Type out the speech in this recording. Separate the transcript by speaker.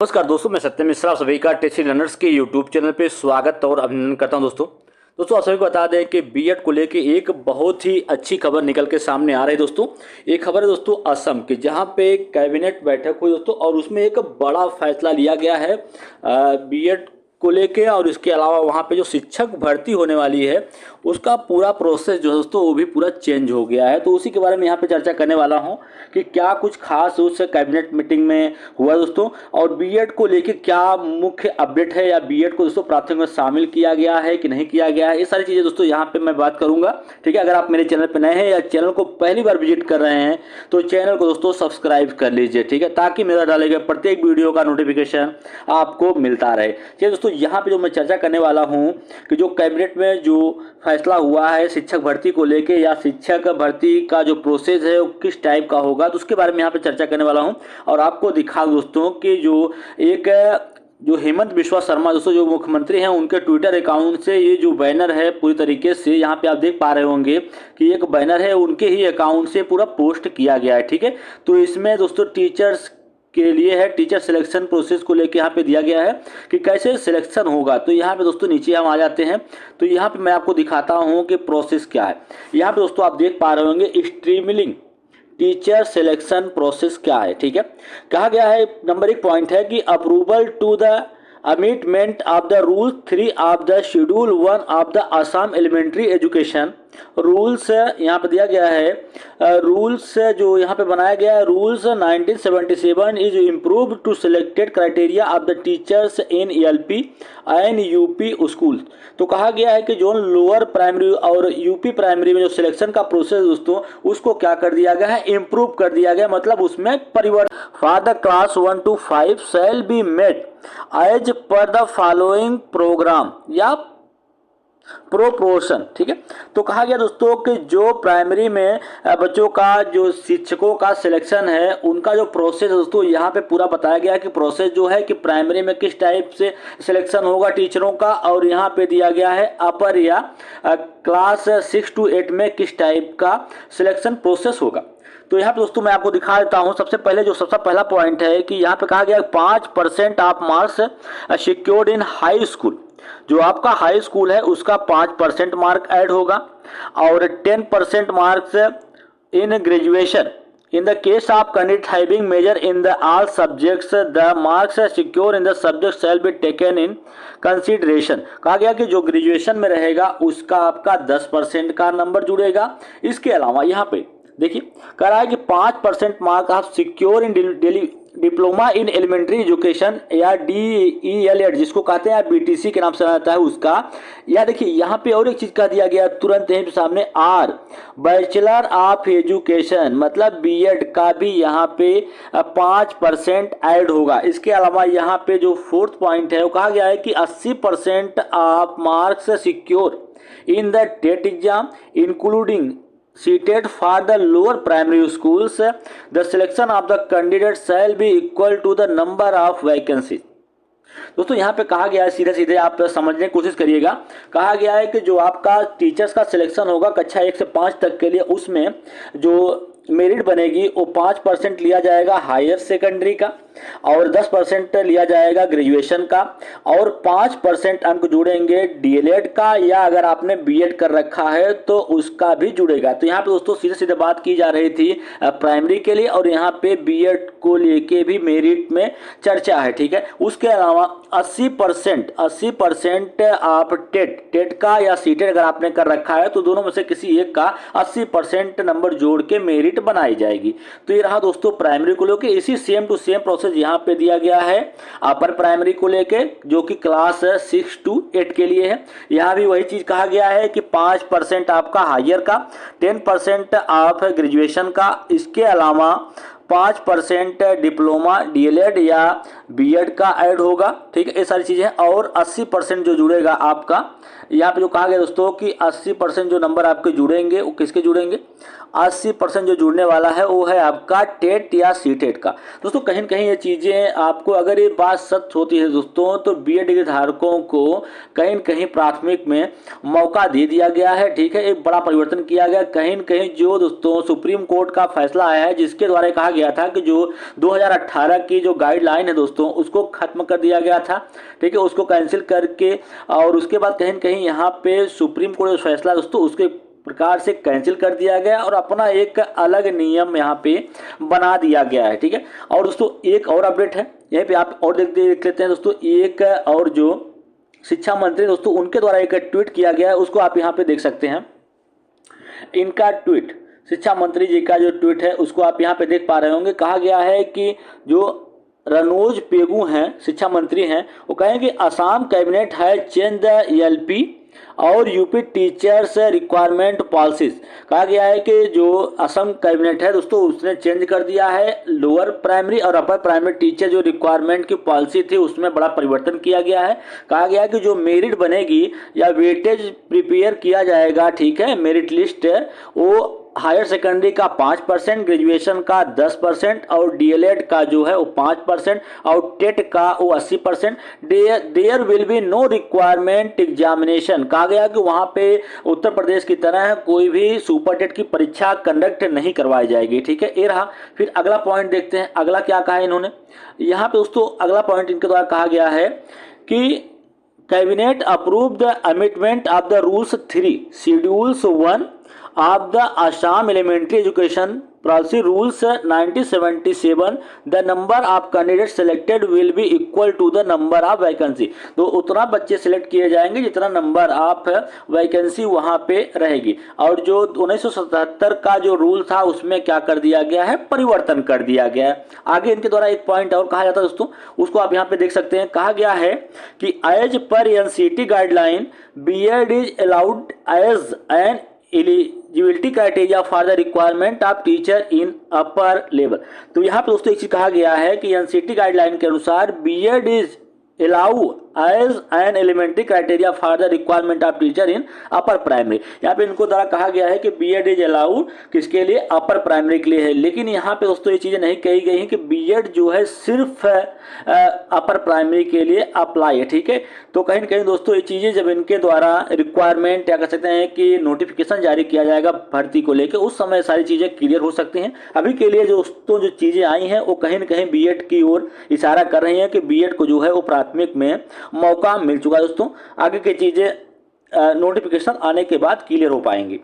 Speaker 1: नमस्कार दोस्तों, मैं सत्यम मिश्रा आप सभी का टेस्टी लर्नर्स के यूट्यूब चैनल पे स्वागत और अभिनंदन करता हूं। दोस्तों आप सभी को बता दें कि बीएड को लेके एक बहुत ही अच्छी खबर निकल के सामने आ रही है। दोस्तों ये खबर है दोस्तों असम की, जहां पे कैबिनेट बैठक हुई दोस्तों और उसमें एक बड़ा फैसला लिया गया है बीएड को लेके। और इसके अलावा वहाँ पे जो शिक्षक भर्ती होने वाली है उसका पूरा प्रोसेस जो है दोस्तों वो भी पूरा चेंज हो गया है। तो उसी के बारे में यहाँ पे चर्चा करने वाला हूँ कि क्या कुछ खास उस कैबिनेट मीटिंग में हुआ दोस्तों, और बीएड को लेके क्या मुख्य अपडेट है, या बीएड को दोस्तों प्राथमिक में शामिल किया गया है कि नहीं किया गया है। ये सारी चीज़ें दोस्तों यहाँ पे मैं बात करूँगा। ठीक है, अगर आप मेरे चैनल पर नए हैं या चैनल को पहली बार विजिट कर रहे हैं तो चैनल को दोस्तों सब्सक्राइब कर लीजिए। ठीक है, ताकि मेरा डाले गए प्रत्येक वीडियो का नोटिफिकेशन आपको मिलता रहे। चलिए दोस्तों, यहाँ पे जो मैं चर्चा करने वाला हूँ कि जो कैबिनेट में जो फैसला हुआ है शिक्षक भर्ती को लेके, या शिक्षक भर्ती का जो प्रोसेस है वो किस टाइप का होगा, तो उसके बारे में यहाँ पे चर्चा करने वाला हूँ। और आपको दिखा दोस्तों कि जो हेमंत बिस्वा शर्मा दोस्तों जो मुख्यमंत्री हैं उनके ट्विटर अकाउंट से ये जो बैनर है पूरी तरीके से यहाँ पे आप देख पा रहे होंगे कि एक बैनर है उनके ही अकाउंट से पूरा पोस्ट किया गया है। ठीक है, तो इसमें दोस्तों टीचर्स के लिए है, टीचर सिलेक्शन प्रोसेस को लेके यहाँ पे दिया गया है कि कैसे सिलेक्शन होगा। तो यहाँ पे दोस्तों नीचे हम आ जाते हैं, तो यहाँ पे मैं आपको दिखाता हूँ कि प्रोसेस क्या है। यहाँ पे दोस्तों आप देख पा रहे होंगे स्ट्रीमलिंग टीचर सिलेक्शन प्रोसेस क्या है। ठीक है, कहा गया है नंबर 1 पॉइंट है कि approval to the amendment of the rule 3 of the schedule 1 of the Assam elementary education rules यहाँ पे दिया गया है। रूल्स जो यहाँ पे बनाया गया है, rules 1977 is improve to selected criteria of the teachers in LP and UP school. तो कहा गया है कि जो लोअर प्राइमरी और यूपी प्राइमरी में जो सिलेक्शन का प्रोसेस दोस्तों उसको क्या कर दिया गया है, इम्प्रूव कर दिया गया, मतलब उसमें परिवर्तन। For the class 1 to 5 shall be made as per the following program या प्रोपोर्शन। ठीक है, तो कहा गया दोस्तों कि जो प्राइमरी में बच्चों का जो शिक्षकों का सिलेक्शन है उनका जो प्रोसेस दोस्तों यहाँ पे पूरा बताया गया है कि प्रोसेस जो है कि प्राइमरी में किस टाइप से सिलेक्शन होगा टीचरों का, और यहाँ पे दिया गया है अपर या क्लास 6 to 8 में किस टाइप का सिलेक्शन प्रोसेस होगा। तो यहाँ पे दोस्तों मैं आपको दिखा देता हूँ। सबसे पहला पॉइंट है कि यहाँ पे कहा गया 5% of marks secured in high school. जो आपका हाई स्कूल है उसका 5% मार्क ऐड होगा, और 10% marks in graduation. In the case of candidate having major in the all subjects the marks secure in the subject shall be taken in consideration. कहा गया कि जो ग्रेजुएशन में रहेगा उसका आपका 10% का नंबर जुड़ेगा। इसके अलावा यहाँ पे देखिए कह रहा है कि 5% मार्क आप secure in diploma in elementary education या DELED जिसको कहते हैं BTC के नाम से आता है उसका। या देखिए यहाँ पे और एक चीज का दिया गया तुरंत यहीं पे सामने आर बैचलर ऑफ एजुकेशन, मतलब बीएड का भी यहाँ पे 5% ऐड होगा। इसके अलावा यहाँ पे जो 4th पॉइंट है वो कहा गया है कि 80% of marks secure in the TET exam including seated for the lower primary schools, the selection of the candidate shall be equal to the number of vacancies। दोस्तों यहाँ पे कहा गया है, सीधे आप समझने की कोशिश करिएगा। कहा गया है कि जो आपका टीचर्स का सिलेक्शन होगा कक्षा 1 से 5 तक के लिए, उसमें जो मेरिट बनेगी वो 5% लिया जाएगा हायर सेकेंडरी का, और 10% लिया जाएगा ग्रेजुएशन का, और 5% अंक जुड़ेंगे डीएलएड का, या अगर आपने बीएड कर रखा है तो उसका भी जुड़ेगा। तो यहाँ पे दोस्तों सीधे बात की जा रही थी प्राइमरी के लिए, और यहाँ पे बीएड को लेके भी मेरिट में चर्चा है। ठीक है, उसके अलावा 80% आप टेट का या सीटेट अगर आपने कर रखा है तो दोनों में से किसी एक का 80% नंबर जोड़ के मेरिट बनाई जाएगी। तो ये रहा दोस्तों प्राइमरी को लेके। इसी सेम टू सेम प्रोसेस यहाँ पे दिया गया है अपर प्राइमरी को लेके, जो कि क्लास 6 to 8 के लिए है। यहाँ भी वही चीज कहा गया है कि 5% आपका हायर का, 10% आप ग्रेजुएशन का, इसके अलावा 5% डिप्लोमा डीएलएड या बीएड का ऐड होगा। ठीक है, ये सारी चीजें, और 80% जो जुड़ेगा आपका, यहाँ पे जो कहा गया दोस्तों कि 80% जो नंबर आपके जुड़ेंगे वो किसके जुड़ेंगे, 80% जो जुड़ने वाला है वो है आपका टेट या सीटेट का। दोस्तों कहीं न कहीं ये चीज़ें आपको, अगर ये बात सच होती है दोस्तों, तो बीएड डिग्री धारकों को कहीं न कहीं प्राथमिक में मौका दे दिया गया है। ठीक है, एक बड़ा परिवर्तन किया गया। कहीं न कहीं जो दोस्तों सुप्रीम कोर्ट का फैसला आया है जिसके द्वारा कहा गया था कि जो 2018 की जो गाइडलाइन है दोस्तों दोस्तों उसको खत्म कर दिया गया था, ठीक है, उसको कैंसिल करके और उसके बाद कहीं न कहीं यहाँ पे सुप्रीम कोर्ट जो फैसला दोस्तों उसके प्रकार से कैंसिल कर दिया गया और अपना एक अलग नियम यहाँ पे बना दिया गया है, ठीक है। और दोस्तों एक और अपडेट है यहीं पे आप और देख लेते हैं दोस्तों। एक और जो शिक्षा मंत्री दोस्तों उनके द्वारा एक ट्वीट किया गया है, उसको आप यहाँ पे देख सकते हैं। इनका ट्वीट, शिक्षा मंत्री जी का जो ट्वीट है उसको आप यहाँ पे देख पा रहे होंगे। कहा गया है कि जो रनोज पेगू हैं शिक्षा मंत्री हैं, वो कहें कि असम कैबिनेट है चेंज द एलपी और यूपी टीचर्स रिक्वायरमेंट पॉलिसीज। कहा गया है कि जो असम कैबिनेट है दोस्तों उसने चेंज कर दिया है लोअर प्राइमरी और अपर प्राइमरी टीचर जो रिक्वायरमेंट की पॉलिसी थी उसमें बड़ा परिवर्तन किया गया है। कहा गया है कि जो मेरिट बनेगी या वेटेज प्रिपेयर किया जाएगा, ठीक है, मेरिट लिस्ट, वो हायर सेकेंडरी का 5%, ग्रेजुएशन का 10% और डीएलएड का जो है वो 5% और टेट का वो 80%। There will be no requirement examination. कहा गया कि वहाँ पे उत्तर प्रदेश की तरह कोई भी सुपर टेट की परीक्षा कंडक्ट नहीं करवाई जाएगी, ठीक है। ये रहा। फिर अगला पॉइंट देखते हैं, अगला क्या कहा है इन्होंने। यहाँ पे दोस्तों अगला पॉइंट इनके द्वारा कहा गया है कि cabinet approve the amendment of the rules 3 schedules 1 of the Assam Elementary Education Policy Rules 1977, the number of candidates selected will be equal to the number of vacancy। तो उतना बच्चे सिलेक्ट किए जाएंगे जितना नंबर ऑफ वैकेंसी वहाँ पे रहेगी। और जो 1977 का जो रूल था उसमें क्या कर दिया गया है, परिवर्तन कर दिया गया है। आगे इनके द्वारा एक पॉइंट और कहा जाता है दोस्तों, उसको आप यहाँ पे देख सकते हैं। कहा गया है कि as per NCT guideline BEd is allowed as an eligibility criteria for the requirement of teacher in upper level. तो यहाँ पे दोस्तों एक चीज कहा गया है कि एनसीटी गाइडलाइन के अनुसार BEd is allow as an elementary criteria for the requirement of teacher in upper primary. यहाँ पे इनको द्वारा कहा गया है कि बीएड इज अलाउ किसके लिए, अपर प्राइमरी के लिए है। लेकिन यहाँ पे दोस्तों ये चीजें नहीं कही गई हैं कि बीएड जो है सिर्फ अपर प्राइमरी के लिए अप्लाई है, ठीक है। तो कहीं ना कहीं दोस्तों ये चीजें जब इनके द्वारा रिक्वायरमेंट क्या कह सकते हैं कि नोटिफिकेशन जारी किया जाएगा भर्ती को लेकर, उस समय सारी चीजें क्लियर हो सकती हैं। अभी के लिए दोस्तों जो चीजें आई हैं वो कहीं ना कहीं बीएड की ओर इशारा कर रही हैं कि बीएड को जो है वो प्राथमिक में मौका मिल चुका है दोस्तों। आगे की चीजें नोटिफिकेशन आने के बाद क्लियर हो पाएंगी।